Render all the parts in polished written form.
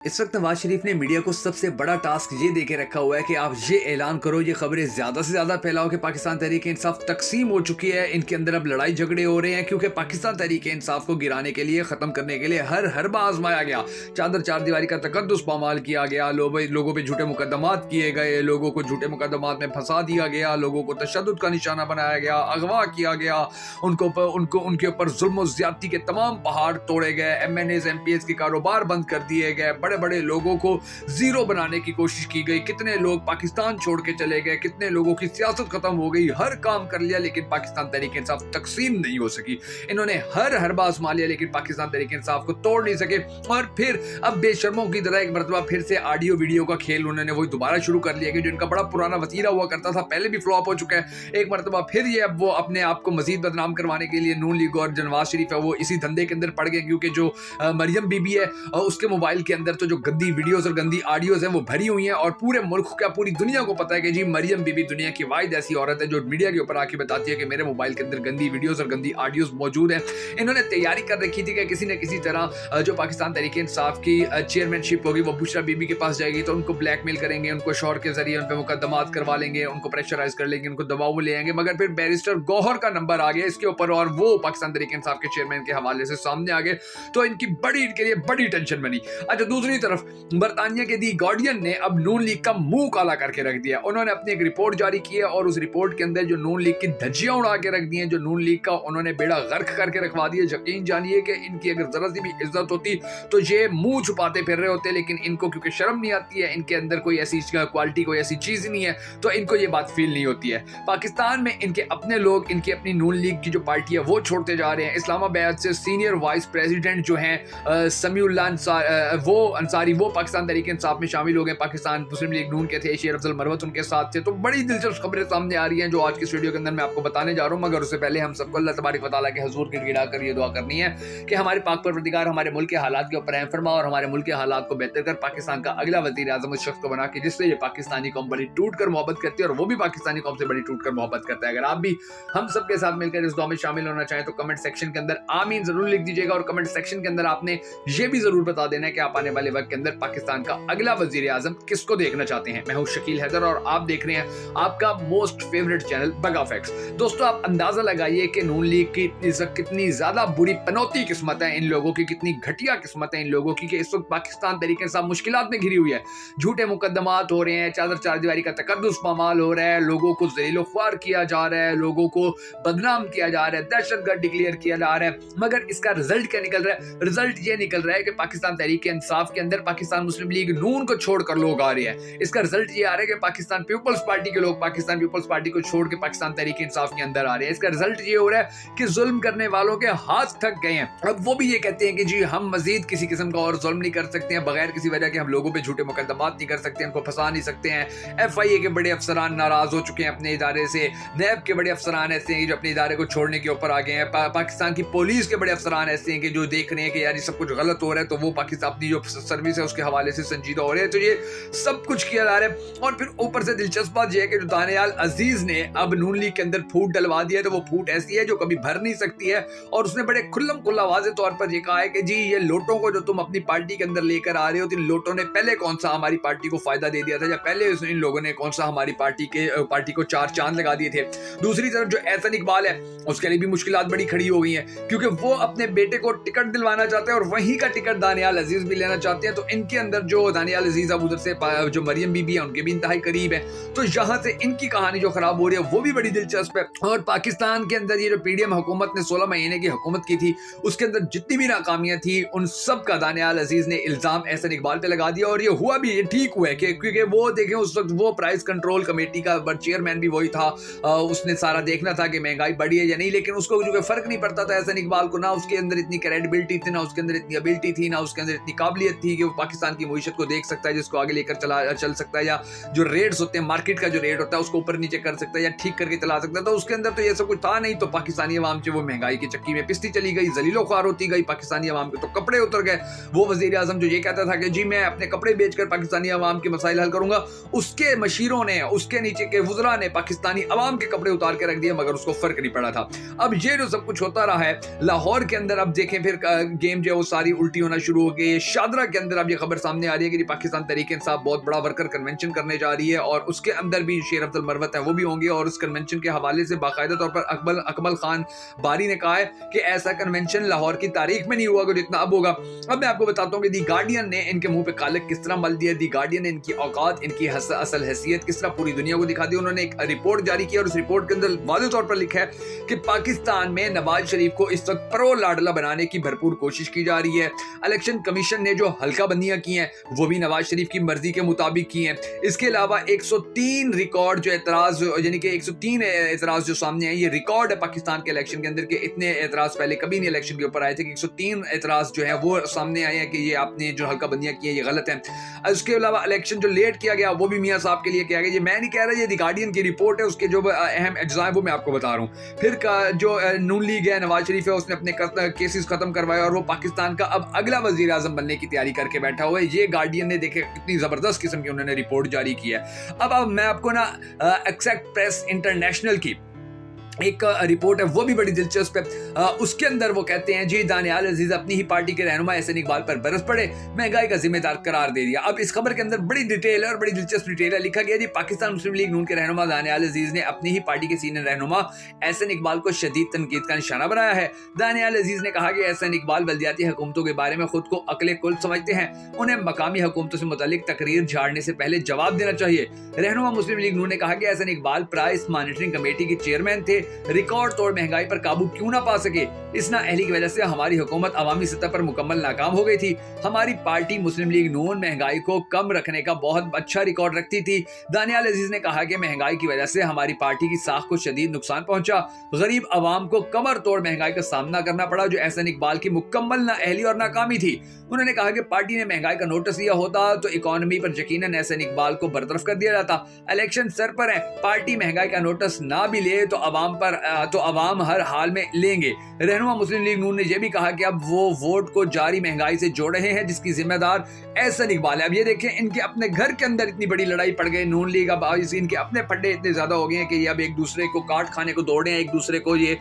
इस वक्त नवाज शरीफ ने मीडिया को सबसे बड़ा टास्क ये दे के रखा हुआ है कि आप ये ऐलान करो, ये खबरें ज्यादा से ज्यादा फैलाओ कि पाकिस्तान तहरीक इंसाफ तकसीम हो चुकी है, इनके अंदर अब लड़ाई झगड़े हो रहे हैं, क्योंकि पाकिस्तान तहरीक इंसाफ को गिराने के लिए, खत्म करने के लिए हर हरबा आजमाया गया। चादर चार दीवारी का तकद्दुस पामाल किया गया, लोगों पे झूठे मुकदमात किए गए, लोगों को झूठे मुकदमात में फंसा दिया गया, लोगों को तशद्दुद का निशाना बनाया गया, अगवा किया गया, उनके ऊपर जुल्म ज्यादती के तमाम पहाड़ तोड़े गए, MNAs MPs के कारोबार बंद कर दिए गए, बड़े बड़े लोगों को जीरो बनाने की कोशिश की गई, कितने लोग पाकिस्तान छोड़ के चले गए, कितने लोगों की सियासत खत्म हो गई, हर काम कर लिया लेकिन पाकिस्तान तहरीक इंसाफ तकसीम नहीं हो सकी। इन्होंने हर हरबा आजमा लिया लेकिन पाकिस्तान तहरीक इंसाफ को तोड़ नहीं सके। और फिर अब बेशर्मों की तरह एक मरतबा फिर से ऑडियो वीडियो का खेल उन्होंने वही दोबारा शुरू कर लिया कि जो इनका बड़ा पुराना वतीरा हुआ करता था, पहले भी फ्लॉप हो चुका है। एक मरतबा फिर ये अब वो अपने आप को मजीद बदनाम करवाने के लिए नून लीग और नवाज शरीफ है वो इसी धंधे के अंदर पड़ गए, क्योंकि जो मरियम बीबी है उसके मोबाइल के अंदर तो जो गंदी वीडियोस और गंदी ऑडियोज हैं वो भरी हुई हैं, और पूरे मुल्क क्या पूरी दुनिया को पता है कि जी मरियम बीबी दुनिया की वाहिद ऐसी औरत है जो मीडिया के ऊपर आके बताती है कि मेरे मोबाइल के अंदर गंदी वीडियोस और गंदी ऑडियोज मौजूद हैं। इन्होंने तैयारी कर रखी थी कि किसी न किसी तरह जो पाकिस्तान तहरीक इंसाफ की चेयरमैनशिप होगी वो बुशरा बीबी के पास जाएगी, तो उनको ब्लैकमेल करेंगे, उनको शोर के जरिए उन पर मुकदमात करवा लेंगे, उनको प्रेशराइज कर लेंगे, उनको दबाव में ले आएंगे। मगर फिर बैरिस्टर गौहर का नंबर आ गया इसके ऊपर और वो पाकिस्तान तहरीक इंसाफ के चेयरमैन के हवाले से सामने आ गए, तो इनकी इनके लिए बड़ी टेंशन बनी। अच्छा, दूसरी तरफ बरतानिया के दी गार्डियन ने अब नून लीग का मुंह काला करके रख दिया। उन्होंने अपनी एक रिपोर्ट जारी की है और उस रिपोर्ट के अंदर जो नून लीग की धज्जियां उड़ा के रख दी हैं, जो नून लीग का उन्होंने बेड़ा गर्क करके रखवा दिया। यकीन जानिए कि इनकी अगर जरा सी भी इज्जत होती तो ये मुंह छुपाते फिर रहे होते, लेकिन इनको क्योंकि शर्म नहीं आती है, इनके अंदर कोई ऐसी क्वालिटी कोई ऐसी चीज नहीं है, तो इनको ये बात फील नहीं होती है। पाकिस्तान में इनके अपने लोग, इनकी अपनी नून लीग की जो पार्टी है वो छोड़ते जा रहे हैं। इस्लामाबाद से सीनियर वाइस प्रेसिडेंट जो हैं समीउल्लाह अंसारी वो पाकिस्तान तहरीक इंसाफ में शामिल हो गए, पाकिस्तान मुस्लिम लीग नून के थे, शेर अफजल मरवत उनके साथ थे। तो बड़ी दिलचस्प खबरें सामने आ रही हैं जो आज के वीडियो के अंदर मैं आपको बताने जा रहा हूं। मगर उससे पहले हम सबको अल्लाह तबारक व तआला के हुजूर गिड़गिड़ा कर ये दुआ करनी है कि हमारे पाक परवरदिगार हमारे मुल्क के हालात के ऊपर रहम फरमा और हमारे मुल्क के हालात को बेहतर कर पाकिस्तान का अगला वजीर आजम उस शख्स को बना के जिससे ये पाकिस्तानी कौम बड़ी टूट कर मोहब्बत करती है और वो भी पाकिस्तानी कौम से बड़ी टूट कर मोहब्बत करता है। अगर आप भी हम सबके साथ मिलकर इस दुआ में शामिल होना चाहें तो कमेंट सेक्शन के अंदर आमीन जरूर लिख दीजिएगा, और कमेंट सेक्शन के अंदर आपने ये भी जरूर बता देना है कि आप आने वाले वक्त के अंदर पाकिस्तान का अगला वजीर आजम किसको देखना चाहते हैं। मैं हूं शकील हैदर और आप देख रहे हैं आपका मोस्ट फेवरेट चैनल बगा फैक्ट्स। दोस्तों, आप अंदाजा लगाइए कि नून लीग की कितनी ज्यादा बुरी पनौती किस्मत है इन लोगों की, कितनी घटिया किस्मत है इन लोगों की कि इस वक्त पाकिस्तान तरीके से मुश्किलात में घिरी हुई है। झूठे मुकदमात हो रहे हैं, चादर चार दीवारी का तकद्दुस पामाल हो रहा है, लोगों को ज़लीलो ख्वार किया जा रहा है, लोगों को बदनाम किया जा रहा है, दहशतगर्द डिक्लेयर किया जा रहा है। मगर इसका रिजल्ट क्या निकल रहा है? रिजल्ट ये निकल रहा है कि पाकिस्तान तहरीक इंसाफ के अंदर पाकिस्तान मुस्लिम लीग नून को छोड़कर लोग आ रहे हैं। इसका रिजल्ट ये आ रहा है कि पाकिस्तान पीपल्स पार्टी के लोग पाकिस्तान पीपल्स पार्टी को छोड़ के पाकिस्तान तहरीक इंसाफ के अंदर आ रहे हैं। इसका रिजल्ट ये हो रहा है कि जुल्म करने वालों के हाथ थक गए हैं। अब वो भी ये कहते हैं कि जी हम मजीद किसी किस्म का और जुल्म नहीं कर सकते हैं, बगैर किसी वजह के हम लोगों पे झूठे मुकदमात नहीं कर सकते, उनको फंसा नहीं सकते हैं। FIA के बड़े अफसरान नाराज हो चुके हैं अपने इदारे से, NAB के बड़े अफसरान ऐसे हैं जो अपने इदारे को छोड़ने के ऊपर आ गए हैं, पाकिस्तान की पुलिस के बड़े अफसरान ऐसे हैं कि जो देख रहे हैं कि यार ये सब कुछ गलत हो रहा है, तो वो पाकिस्तान अपनी जो सर्विस है उसके हवाले से संजीदा हो रहे हैं। तो ये सब कुछ किया जा रहा है। और फिर ऊपर से दिलचस्प बात यह है कि जो दानियाल अजीज ने अब नून लीग के अंदर फूट डलवा दिया, तो वो फूट ऐसी है जो कभी भर नहीं सकती है, और उसने बड़े खुल्लम खुल्ला वाज़ेह तौर पर ये कहा है कि जी ये लोटों को जो तुम अपनी पार्टी के अंदर लेकर आ रहे हो, इन लोटों ने पहले कौन सा हमारी पार्टी को फायदा दे दिया था, या पहले इन लोगों ने कौन सा हमारी पार्टी को चार चांद लगा दिए थे। दूसरी तरफ जो एहसन इकबाल है उसके लिए भी मुश्किलात बड़ी खड़ी हो गई हैं, क्योंकि वो अपने बेटे को टिकट दिलवाना चाहते हैं और वहीं का टिकट दानियाल अजीज भी लेना चाहते हैं। तो इनके अंदर जो दानियाल अजीज अब उधर से जो मरियम बीबी है उनके भी इंतहाई करीब है, तो यहाँ से इनकी कहानी जो खराब हो रही है वो भी बड़ी दिलचस्प है। और पाकिस्तान के अंदर ये जो PDM हुकूमत ने 16 महीने की हुकूमत की थी उसके अंदर जितनी भी नाकामियां थी उन सब का दानियाल अजीज ने इल्जाम एहसन इकबाल पे लगा दिया, और ये हुआ भी, ये ठीक हुआ है क्योंकि वो देखें उस वक्त वो प्राइस कंट्रोल कमेटी का चेयरमैन भी वही था, उसने सारा देखना था कि महंगाई बढ़ी है या नहीं, लेकिन उसको जो फर्क नहीं पड़ता था एहसन इकबाल को, ना उसके अंदर इतनी क्रेडिबिलिटी थी, ना उसके अंदर इतनी एबिलिटी थी, ना उसके अंदर इतनी काबिलियत थी कि वो पाकिस्तान की मईशत को देख सकता है, जिसको आगे लेकर चल सकता है, या जो रेट्स होते हैं मार्केट का जो रेट होता है उसको ऊपर नीचे कर सकता है या ठीक करके चला सकता है। तो उसके अंदर तो ये सब कुछ था नहीं, तो पाकिस्तानी अवाम से वो महंगाई की चक्की में पिसती चली गई, जलीलो ख्वार होती गई, पाकिस्तानी अवाम के तो कपड़े उतर गए। वो वजीर आजम जो ये कहता था कि जी मैं अपने कपड़े बेचकर पाकिस्तानी अवाम के मसाइल हल करूंगा, उसके मशीरों ने, उसके नीचे के वुज़रा ने पाकिस्तानी अवाम के कपड़े उतार के रख दिए, मगर उसको फर्क नहीं पड़ा था। अब ये जो सब कुछ होता रहा है लाहौर के अंदर, अब देखें फिर गेम जो है वो सारी उल्टी होना शुरू हो गई। शादरा کے اندر اب یہ خبر سامنے آ رہی ہے کہ پاکستان تحریک انصاف بہت بڑا ورکر کنونشن کرنے جا رہی ہے اور اس کے اندر بھی شیر افضل مروت ہیں وہ بھی ہوں گے, اور اس کنونشن کے حوالے سے باقاعدہ طور پر اکمل خان باری نے کہا ہے کہ ایسا کنونشن لاہور کی تاریخ میں نہیں ہوا کہ جتنا اب ہوگا. اب میں آپ کو بتاتا ہوں کہ دی گارڈین نے ان کے منہ پہ کالک کس طرح مل دیا, دی گارڈین نے ان کی اوقات, ان کی اصل حیثیت کس طرح پوری دنیا کو دکھا دی. انہوں نے ایک رپورٹ جاری کی اور اس رپورٹ کے اندر واضح طور پر لکھا ہے کہ پاکستان میں نواز شریف کو اس وقت پرو لاڈلا بنانے کی بھرپور کوشش کی جا رہی ہے. الیکشن کمیشن نے جو حلقہ بندیاں کی ہیں وہ بھی نواز شریف کی مرضی کے مطابق کی ہیں. اس کے علاوہ 103 ریکارڈ جو اعتراض, یعنی کہ 103 اعتراض جو سامنے ہیں, یہ ریکارڈ ہے پاکستان کے الیکشن کے اندر کہ اتنے اعتراض پہلے کبھی نہیں الیکشن کے اوپر آئے تھے کہ 103 اعتراض جو ہیں وہ سامنے آئے ہیں کہ یہ آپ نے جو حلقہ بندیاں کی ہیں یہ غلط ہیں. اس کے علاوہ الیکشن جو لیٹ کیا گیا وہ بھی میاں صاحب کے لیے کیا گیا. یہ میں نہیں کہہ رہا, یہ دی گارڈین کی رپورٹ ہے, اس کے جو اہم اجزاء ہیں وہ میں آپ کو بتا رہا ہوں. پھر جو نون لیگ ہے, نواز شریف ہے, اس نے اپنے کیسز ختم کروائے اور وہ پاکستان کا اب اگلا وزیر اعظم بننے کی تیاری کر کے بیٹھا ہوا ہے. یہ گارڈین نے دیکھے کتنی زبردست قسم کی انہوں نے رپورٹ جاری کی ہے. اب میں آپ کو نا ایکسیکٹ پریس انٹرنیشنل کی ایک رپورٹ ہے وہ بھی بڑی دلچسپ ہے. اس کے اندر وہ کہتے ہیں جی دانیال عزیز اپنی ہی پارٹی کے رہنما احسن اقبال پر برس پڑے, مہنگائی کا ذمہ دار قرار دے دیا. اب اس خبر کے اندر بڑی ڈیٹیل اور بڑی دلچسپ ڈیٹیل ہے. لکھا گیا جی پاکستان مسلم لیگ نون کے رہنما دانیال عزیز نے اپنی ہی پارٹی کے سینئر رہنما احسن اقبال کو شدید تنقید کا نشانہ بنایا ہے. دانیال عزیز نے کہا کہ احسن اقبال بلدیاتی حکومتوں کے بارے میں خود کو عقل کل سمجھتے ہیں, انہیں مقامی حکومتوں سے متعلق تقریر جھاڑنے سے پہلے جواب دینا چاہیے. رہنما مسلم لیگ نون نے کہا کہ Ahsan Iqbal price monitoring committee کے چیئرمین تھے, ریکارڈ توڑ مہنگائی پر قابو کیوں نہ پا سکے. اس نااہلی کی وجہ سے ہماری حکومت عوامی سطح پر مکمل ناکام ہو گئی تھی. ہماری پارٹی مسلم لیگ نون مہنگائی کو کم رکھنے کا بہت اچھا ریکارڈ رکھتی تھی. دانیال عزیز نے کہا کہ مہنگائی کی وجہ سے ہماری پارٹی کی ساکھ کو شدید نقصان پہنچا. غریب عوام کو کمر توڑ مہنگائی کا سامنا کرنا پڑا جو احسن اقبال کی مکمل نااہلی اور ناکامی تھی. انہوں نے کہا کہ پارٹی نے مہنگائی کا نوٹس لیا ہوتا تو اکانومی پر یقیناً احسن اقبال کو برطرف کر دیا جاتا. الیکشن سر پر ہے, پارٹی مہنگائی کا نوٹس نہ بھی لے تو عوام ہر حال میں لیں گے. رہنما مسلم لیگ نون نے یہ بھی کہا کہ اب وہ ووٹ کو جاری مہنگائی سے جوڑ رہے ہیں جس کی ذمہ دار احسن اقبال ہے. اب یہ دیکھیں ان کے اپنے گھر کے اندر اتنی بڑی لڑائی پڑ گئی. نون لیگ اب ان کے اپنے پھڈے اتنے زیادہ ہو گئے ہیں کہ یہ اب ایک دوسرے کو کاٹ کھانے کو دوڑ رہے ہیں, ایک دوسرے کو یہ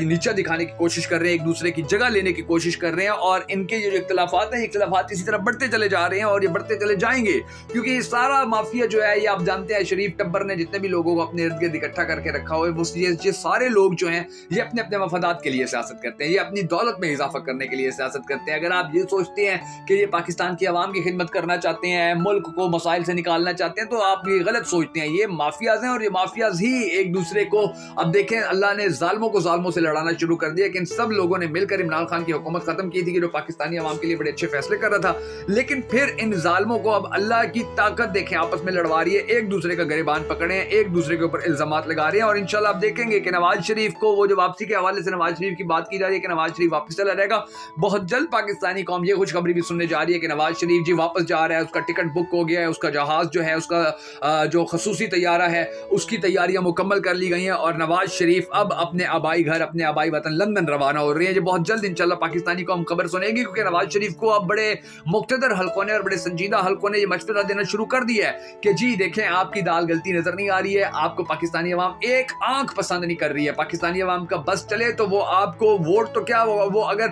نیچا دکھانے کی کوشش کر رہے ہیں, ایک دوسرے کی جگہ لینے کی کوشش کر رہے ہیں. اور ان کے جو اختلافات ہیں, اختلافات اسی طرح بڑھتے چلے جا رہے ہیں اور یہ بڑھتے چلے جائیں گے کیونکہ یہ سارا مافیا جو ہے یہ آپ جانتے ہیں شریف ٹبر نے جتنے بھی لوگوں کو اپنے ارد گرد اکٹھا کر کے رکھا ہوا ہے, یہ سارے لوگ جو ہیں یہ اپنے اپنے مفادات کے لیے سیاست کرتے ہیں, یہ اپنی دولت میں اضافہ کرنے کے لیے سیاست کرتے ہیں. اگر آپ یہ سوچتے ہیں کہ یہ پاکستان کی عوام کی خدمت کرنا چاہتے ہیں, ملک کو مسائل سے نکالنا چاہتے ہیں, تو آپ یہ غلط سوچتے ہیں. یہ مافیاز ہیں اور یہ مافیاز ہی ایک دوسرے کو, اب دیکھیں اللہ نے ظالموں کو ظالموں سے لڑانا شروع کر دیا کہ ان سب لوگوں نے مل کر عمران خان کی حکومت ختم کی تھی کہ جو پاکستانی عوام کے لیے بڑے اچھے فیصلے کر رہا تھا. لیکن پھر ان ظالموں کو اب اللہ کی طاقت دیکھیں آپس میں لڑوا رہی ہے, ایک دوسرے کا گریبان پکڑے ہیں, ایک دوسرے کے اوپر الزامات لگا رہے ہیں. اور انشاءاللہ آپ دیکھیں گے کہ نواز شریف کو وہ جو واپسی کے حوالے سے نواز شریف کی بات کی جا رہی ہے کہ نواز شریف واپس چلا رہے گا, بہت جلد پاکستانی قوم یہ خوشخبری بھی سننے جا رہی ہے کہ نواز شریف جی واپس جا رہا ہے, اس کا ٹکٹ بک ہو گیا ہے, اس کا جہاز جو ہے, اس کا جو خصوصی طیارہ ہے اس کی تیاریاں مکمل کر لی گئی ہیں اور نواز شریف اب اپنے آبائی گھر, اپنے آبائی وطن لندن روانہ ہو رہے ہیں. یہ بہت جلد انشاءاللہ پاکستانی قوم خبر سنے گی کیونکہ نواز شریف کو اب بڑے مقتدر حلقوں نے اور بڑے سنجیدہ حلقوں نے یہ مشورہ دینا شروع کر دیا ہے کہ جی دیکھیں آپ کی دال گلتی نظر نہیں آ رہی ہے, آپ کو پاکستانی عوام ایک آنکھ پسند نہیں کر رہی ہے. پاکستانی عوام کا بس چلے تو وہ آپ کو ووٹ تو کیا ہوگا, وہ اگر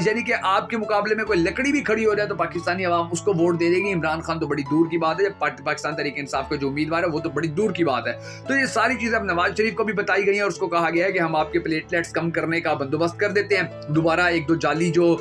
یعنی کہ آپ کے مقابلے میں کوئی لکڑی بھی کھڑی ہو جائے تو پاکستانی عوام اس کو ووٹ دے دے گی. عمران خان تو بڑی دور کی بات ہے, پاکستان تحریک انصاف کا جو امیدوار ہے وہ تو بڑی دور کی بات ہے. تو یہ ساری چیزیں اب نواز شریف کو بھی بتائی گئی ہیں اور اس کو کہا گیا ہے کہ ہم آپ کے پلیٹلیٹس کم کرنے کا بندوبست کر دیتے ہیں, دوبارہ ایک دو جعلی جو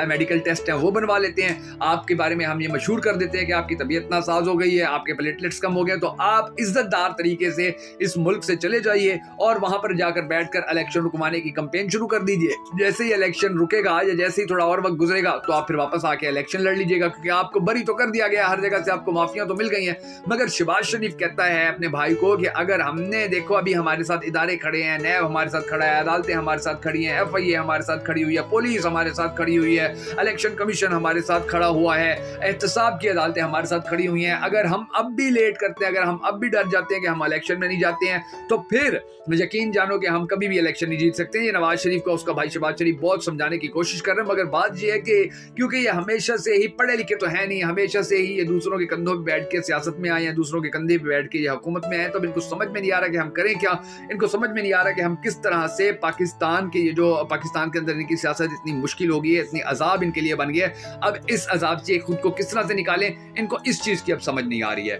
میڈیکل ٹیسٹ ہیں وہ بنوا لیتے ہیں, آپ کے بارے میں ہم یہ مشہور کر دیتے ہیں کہ آپ کی طبیعت ناساز ہو گئی ہے, آپ کے پلیٹلیٹس کم ہو گئے, تو آپ عزت دار طریقے سے اس ملک سے چلے جائیے اور وہاں پر جا کر بیٹھ کر الیکشن رکوانے کی کمپین شروع کر دیجیے. جیسے ہی الیکشن رکے گا یا جیسے ہی تھوڑا اور وقت گزرے گا تو آپ پھر واپس آ کے الیکشن لڑ لیجیے گا کیونکہ آپ کو بری تو کر دیا گیا, ہر جگہ سے آپ کو معافیاں تو مل گئی ہیں. مگر شہباز شریف کہتا ہے اپنے بھائی کو کہ اگر ہم نے دیکھو ابھی ہمارے ساتھ ادارے کھڑے ہیں, نیب ہمارے ساتھ کھڑا ہے, عدالتیں ہمارے ساتھ کھڑی ہیں, ایف آئی اے ہمارے ساتھ کھڑی ہوئی ہے, پولیس ہمارے ساتھ کھڑی ہوئی ہے, الیکشن کمیشن ہمارے ساتھ کھڑا ہوا ہے, احتساب کی عدالتیں ہمارے ساتھ کھڑی ہوئی ہیں. اگر ہم اب بھی لیٹ کرتے ہیں, اگر ہم اب بھی ڈر جاتے ہیں کہ ہم الیکشن میں نہیں جاتے ہیں تو پھر یقین جانو کہ ہم کبھی بھی الیکشن نہیں جیت سکتے ہیں. یہ نواز شریف کو اس کا بھائی شہباز شریف بہت سمجھانے کی کوشش کر رہے ہیں, مگر بات یہ ہے کہ کیونکہ یہ ہمیشہ سے ہی پڑھے لکھے تو ہے نہیں, ہمیشہ سے ہی یہ دوسروں کے کندھوں پہ بیٹھ کے سیاست میں آئے ہیں, دوسروں کے کندھے پہ بیٹھ کے یہ حکومت میں آئے, تو ان کو سمجھ میں نہیں آ رہا کہ ہم کریں کیا, ان کو سمجھ میں نہیں آ رہا کہ ہم کس طرح سے پاکستان کے یہ جو پاکستان کے اندر ان کی سیاست اتنی مشکل ہو گئی ہے, اتنی عذاب ان کے لیے بن گیا ہے. اب اس عذاب سے خود کو کس طرح سے نکالیں, ان کو اس چیز کی اب سمجھ نہیں آ رہی ہے.